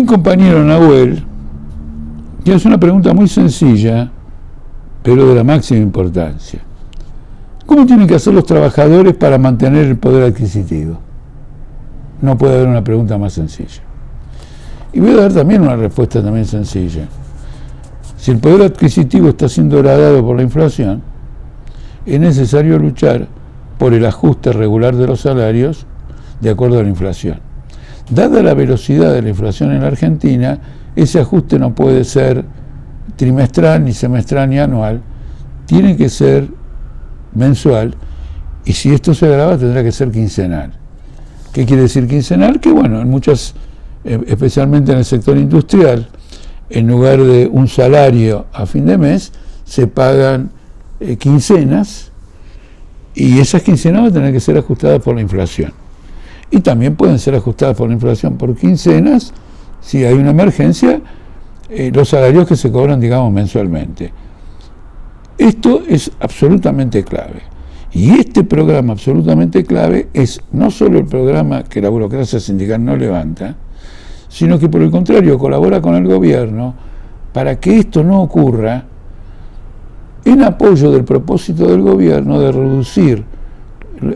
compañero, Nahuel, que hace una pregunta muy sencilla, pero de la máxima importancia. ¿Cómo tienen que hacer los trabajadores para mantener el poder adquisitivo? No puede haber una pregunta más sencilla. Y voy a dar también una respuesta también sencilla. Si el poder adquisitivo está siendo degradado por la inflación, es necesario luchar por el ajuste regular de los salarios de acuerdo a la inflación. Dada la velocidad de la inflación en la Argentina, ese ajuste no puede ser trimestral, ni semestral, ni anual. Tiene que ser mensual, y si esto se agrava tendrá que ser quincenal. ¿Qué quiere decir quincenal? Que bueno, en muchas, especialmente en el sector industrial, en lugar de un salario a fin de mes, se pagan quincenas, y esas quincenas van a tener que ser ajustadas por la inflación. Y también pueden ser ajustadas por la inflación por quincenas, si hay una emergencia, los salarios que se cobran, digamos, mensualmente. Esto es absolutamente clave. Y este programa absolutamente clave es no solo el programa que la burocracia sindical no levanta, sino que por el contrario colabora con el gobierno para que esto no ocurra, en apoyo del propósito del gobierno de reducir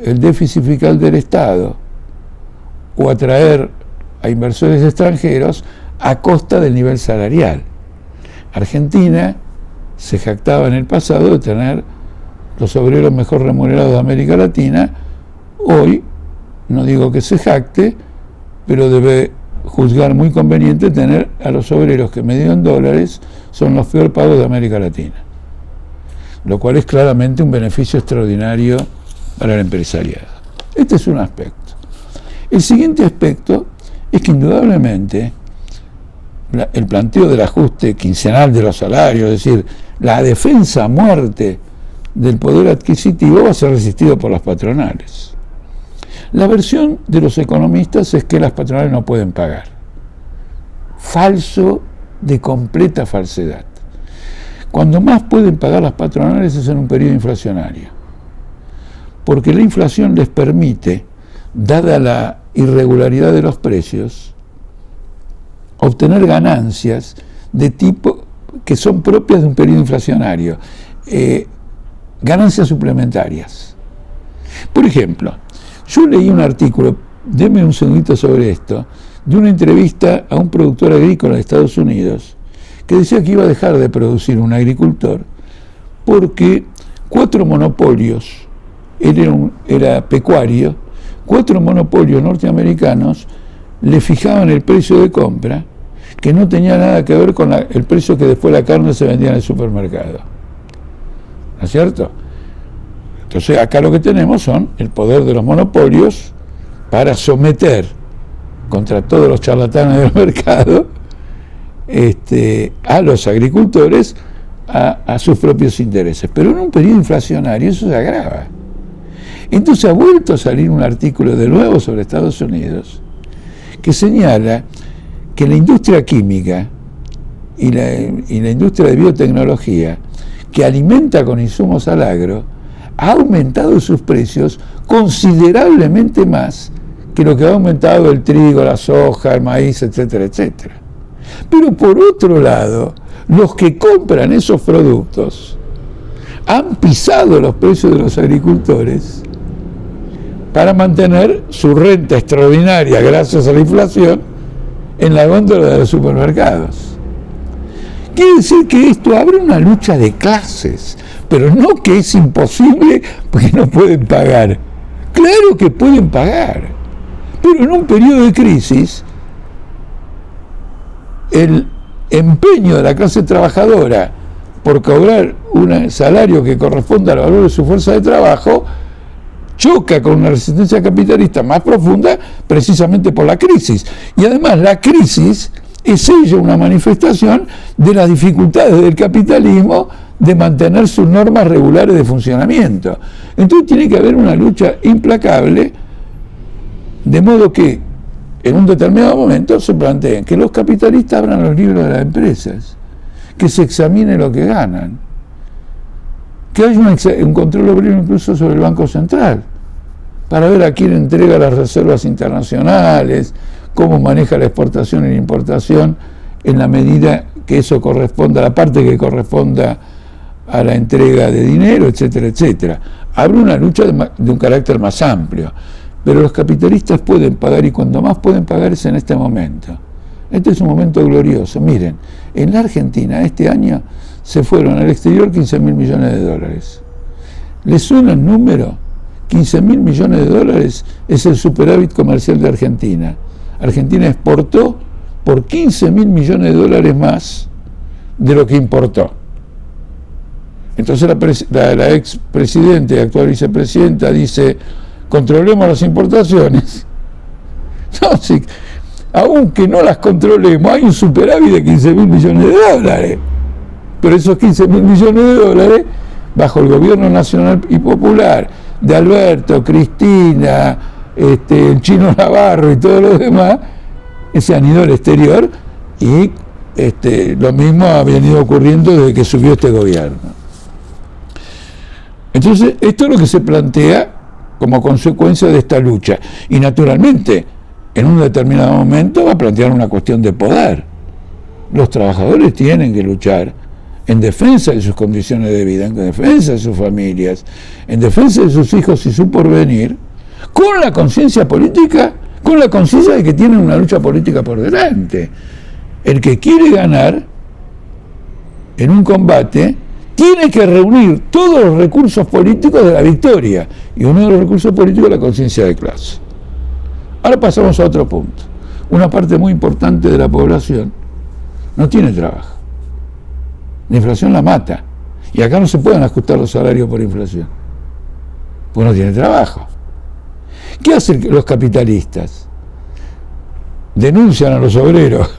el déficit fiscal del Estado o atraer a inversores extranjeros a costa del nivel salarial. Argentina se jactaba en el pasado de tener los obreros mejor remunerados de América Latina. Hoy, no digo que se jacte, pero debe juzgar muy conveniente tener a los obreros que medido en dólares son los peor pagos de América Latina, lo cual es claramente un beneficio extraordinario para el empresariado. Este es un aspecto. El siguiente aspecto es que indudablemente el planteo del ajuste quincenal de los salarios, es decir, la defensa a muerte del poder adquisitivo, va a ser resistido por las patronales. La versión de los economistas es que las patronales no pueden pagar. Falso, de completa falsedad. Cuando más pueden pagar las patronales es en un periodo inflacionario, porque la inflación les permite, dada la irregularidad de los precios, obtener ganancias de tipo que son propias de un periodo inflacionario, ganancias suplementarias. Por ejemplo, yo leí un artículo, denme un segundito sobre esto, de una entrevista a un productor agrícola de Estados Unidos, que decía que iba a dejar de producir un agricultor porque 4 monopolios, él era pecuario, 4 monopolios norteamericanos le fijaban el precio de compra que no tenía nada que ver con el precio que después la carne se vendía en el supermercado. ¿No es cierto? Entonces acá lo que tenemos son el poder de los monopolios para someter contra todos los charlatanes del mercado a los agricultores a sus propios intereses. Pero en un periodo inflacionario eso se agrava. Entonces ha vuelto a salir un artículo de nuevo sobre Estados Unidos que señala que la industria química y la industria de biotecnología, que alimenta con insumos al agro, ha aumentado sus precios considerablemente más que lo que ha aumentado el trigo, la soja, el maíz, etcétera, etcétera. Pero por otro lado, los que compran esos productos han pisado los precios de los agricultores para mantener su renta extraordinaria gracias a la inflación en la góndola de los supermercados. Quiere decir que esto abre una lucha de clases, pero no que es imposible porque no pueden pagar. Claro que pueden pagar, pero en un periodo de crisis el empeño de la clase trabajadora por cobrar un salario que corresponda al valor de su fuerza de trabajo choca con una resistencia capitalista más profunda precisamente por la crisis. Y además la crisis es ella una manifestación de las dificultades del capitalismo de mantener sus normas regulares de funcionamiento. Entonces tiene que haber una lucha implacable, de modo que en un determinado momento se planteen que los capitalistas abran los libros de las empresas, que se examine lo que ganan, que haya un control obrero incluso sobre el Banco Central, para ver a quién entrega las reservas internacionales, cómo maneja la exportación y la importación en la medida que eso corresponda, la parte que corresponda a la entrega de dinero, etcétera, etcétera. Habrá una lucha de un carácter más amplio, pero los capitalistas pueden pagar, y cuando más pueden pagar es en este momento. Este es un momento glorioso. Miren, en la Argentina este año se fueron al exterior 15.000 millones de dólares. ¿Les suena el número? 15.000 millones de dólares es el superávit comercial de Argentina. Argentina exportó por 15.000 millones de dólares más de lo que importó. Entonces la ex presidenta y actual vicepresidenta dice, controlemos las importaciones. No, sí, aunque no las controlemos, hay un superávit de 15.000 millones de dólares. Pero esos 15.000 millones de dólares, bajo el gobierno nacional y popular, de Alberto, Cristina, el Chino Navarro y todos los demás, se han ido al exterior, y lo mismo ha venido ocurriendo desde que subió este gobierno. Entonces, esto es lo que se plantea como consecuencia de esta lucha. Y naturalmente, en un determinado momento va a plantear una cuestión de poder. Los trabajadores tienen que luchar en defensa de sus condiciones de vida, en defensa de sus familias, en defensa de sus hijos y su porvenir, con la conciencia política, con la conciencia de que tienen una lucha política por delante. El que quiere ganar en un combate tiene que reunir todos los recursos políticos de la victoria, y uno de los recursos políticos es la conciencia de clase. Ahora pasamos a otro punto. Una parte muy importante de la población no tiene trabajo. La inflación la mata, y acá no se pueden ajustar los salarios por inflación, porque no tiene trabajo. ¿Qué hacen los capitalistas? Denuncian a los obreros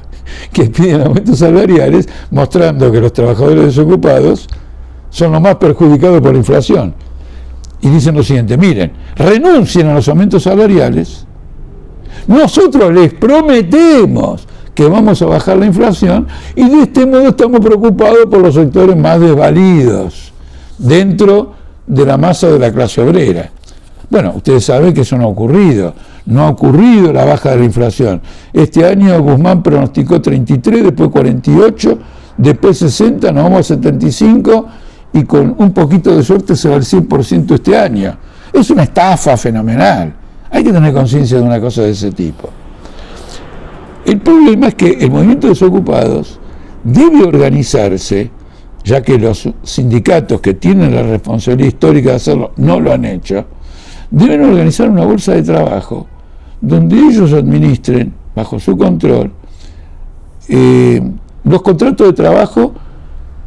que piden aumentos salariales, mostrando que los trabajadores desocupados son los más perjudicados por la inflación. Y dicen lo siguiente: miren, renuncien a los aumentos salariales, nosotros les prometemos que vamos a bajar la inflación, y de este modo estamos preocupados por los sectores más desvalidos dentro de la masa de la clase obrera. Bueno, ustedes saben que eso no ha ocurrido la baja de la inflación. Este año Guzmán pronosticó 33, después 48, después 60, nos vamos a 75, y con un poquito de suerte se va al 100% este año. Es una estafa fenomenal. Hay que tener conciencia de una cosa de ese tipo. El problema es que el movimiento de desocupados debe organizarse, ya que los sindicatos que tienen la responsabilidad histórica de hacerlo no lo han hecho. Deben organizar una bolsa de trabajo donde ellos administren, bajo su control, los contratos de trabajo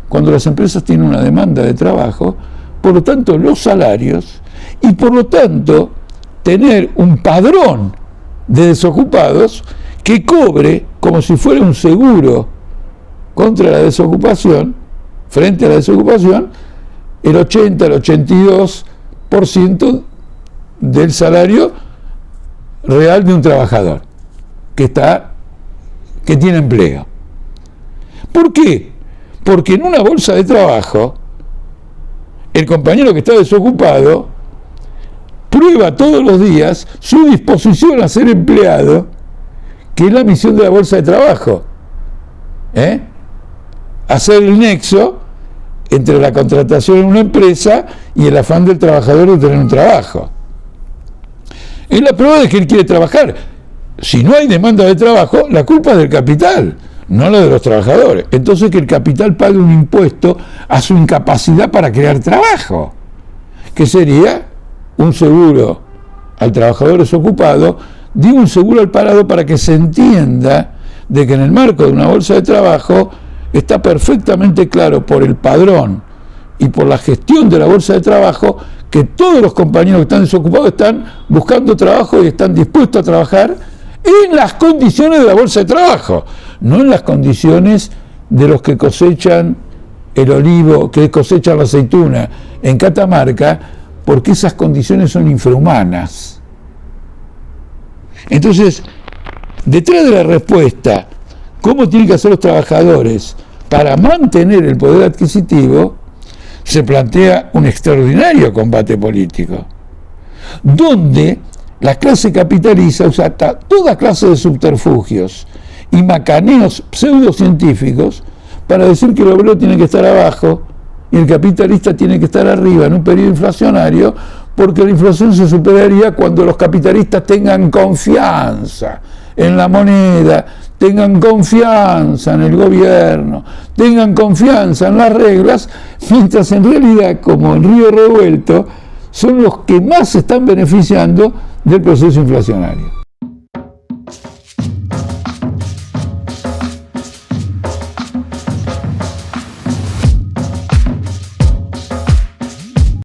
cuando las empresas tienen una demanda de trabajo, por lo tanto los salarios, y por lo tanto tener un padrón de desocupados que cobre como si fuera un seguro contra la desocupación, frente a la desocupación, el 80, el 82% del salario real de un trabajador que tiene empleo. ¿Por qué? Porque en una bolsa de trabajo, el compañero que está desocupado prueba todos los días su disposición a ser empleado, que es la misión de la bolsa de trabajo. Hacer el nexo entre la contratación en una empresa y el afán del trabajador de tener un trabajo. Es la prueba de que él quiere trabajar. Si no hay demanda de trabajo, la culpa es del capital, no la de los trabajadores. Entonces, que el capital pague un impuesto a su incapacidad para crear trabajo, que sería un seguro al trabajador desocupado, digo un seguro al parado para que se entienda de que en el marco de una bolsa de trabajo está perfectamente claro por el padrón y por la gestión de la bolsa de trabajo que todos los compañeros que están desocupados están buscando trabajo y están dispuestos a trabajar en las condiciones de la bolsa de trabajo, no en las condiciones de los que cosechan el olivo, que cosechan la aceituna en Catamarca, porque esas condiciones son infrahumanas. Entonces, detrás de la respuesta, ¿cómo tienen que hacer los trabajadores para mantener el poder adquisitivo?, se plantea un extraordinario combate político, donde la clase capitalista usa toda clase de subterfugios y macaneos pseudocientíficos para decir que el obrero tiene que estar abajo y el capitalista tiene que estar arriba en un periodo inflacionario, porque la inflación se superaría cuando los capitalistas tengan confianza en la moneda, tengan confianza en el gobierno, tengan confianza en las reglas, mientras en realidad, como en Río Revuelto, son los que más se están beneficiando del proceso inflacionario.